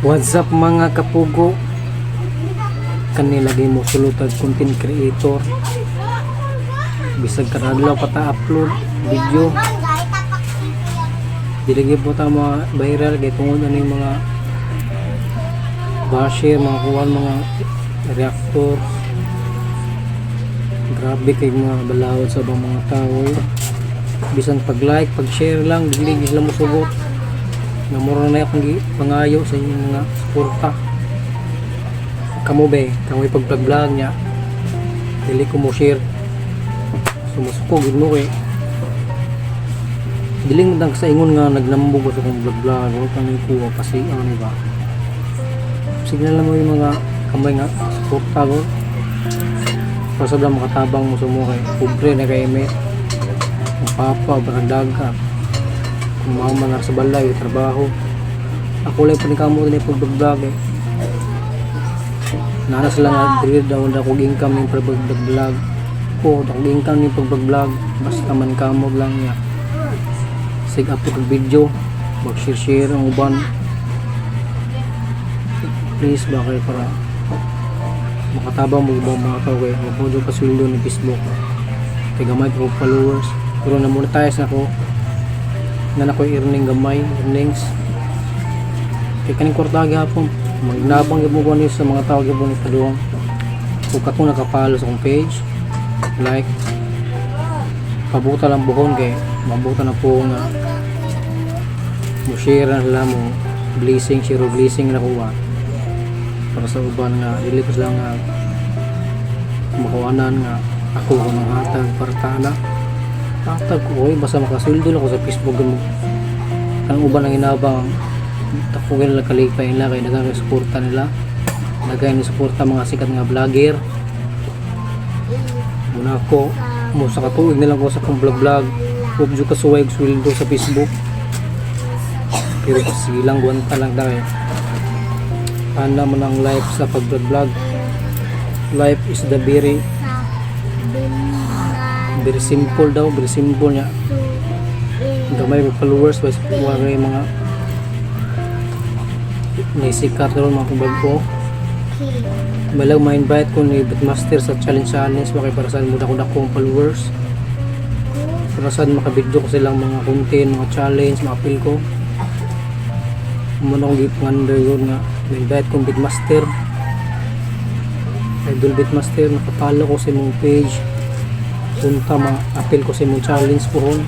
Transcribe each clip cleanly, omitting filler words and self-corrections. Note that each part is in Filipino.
What's up mga kapugo? Kanilagay mo sulutag content creator. Bisag karadlaw pata upload video. Dilagay po ta mga viral kay tungod ano yung mga basher, mga kuwan, mga reactor. Grabe kay mga balawod sa bang mga tao. Bisan pag-like, pag-share lang, diglig sila mo sugot. Namura na akong pangayo sa inyong mga suporta. Kamu be, kamu ipag-vlog niya. Dili ko mo share. Sumusukog yun mo eh. Diling nang sa ingon nga nagnambog sa kong vlog. Huwag kang ikuha kasi ano ba. Signal mo yung mga kamay nga suporta ko. Pasad lang makatabang mo sa mga kay pobre na kay eme. Papa, baragdag ka. Kung mama na sa balay, trabaho. Ako lang panikamo din yung pag-vlog eh. Nanas lang at dili daw na kong income yung pag-vlog. O, akong income yung pag-vlog. Basta man kamo lang niya. Sig up yung video. Mag-share ang uban. Please ba kayo para makatabang mo ibang mga tao kayo. Huwag mo doon paswildo ni Facebook. Kaya gamay ko followers. Pero na-monetize na ako. Na ako earning gamay, earnings. Kaya kaning kwarta gihapon. Magnabang gipon ko ni sa mga tao gipon ni paduang. Kung katong nakapalo sa akong page, like, pabuta lang buhon kay mabuta na po nga mo share na sila mo blessing, share blessing na kuha para sa uban nga dili ko sila nga makuhanan nga ako ko ng hatag para tala hatag ko eh basta makasuldo lang ko sa Facebook mo ang uban ang inabang ako nila kaligpay nila kay nagay suporta nila nagay ni suporta mga sikat nga vlogger muna ako mo sa katuig nilang ko sa akong vlog huwag nyo kasuway sweldo sa Facebook pero silang guwanta lang dahil paano mo ng life sa pag-vlog life is the very simple daw, very simple niya gamay mga followers wala mga naisikat ron mga kubag ko malang ma-invite ko ni Bitmaster sa challenge bakit para saan muna ko akong followers para saan makabidyo ko silang mga content, mga challenge, mga appeal ko muna kong gipangander yun nga ma-invite kong Bitmaster idol Bitmaster nakapalo ko sa mong page punta ma-appeal ko sa mong challenge po hon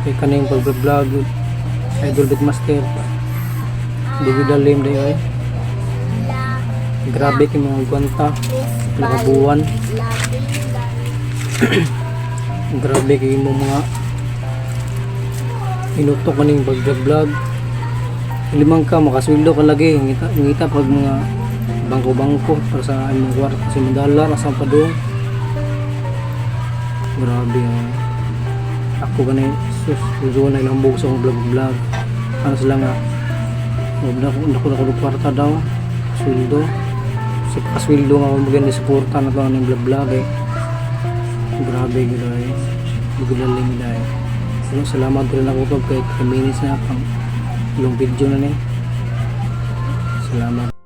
kaya kanayong pag-vlog idol Bitmaster di ko dalim dayo eh grabe kay mga gwanta nakabuwan grabe kay mga inutok ka ning pag-vlog limang ka makasweldo ka lagi ngita pag mga bangko-bangko para sa imong kwarta sa $1 asa pa doon grabe ako ganay sus uso na ilang bug sa akong vlog ano sila nga huwag na ko kwarta daw sweldo sa kasweldo nga akong maganda suporta na ito ng vlog eh grabe gila eh biglaling nila eh pero salamat rin ako to kahit 10 minutes na pang ilang video na salamat.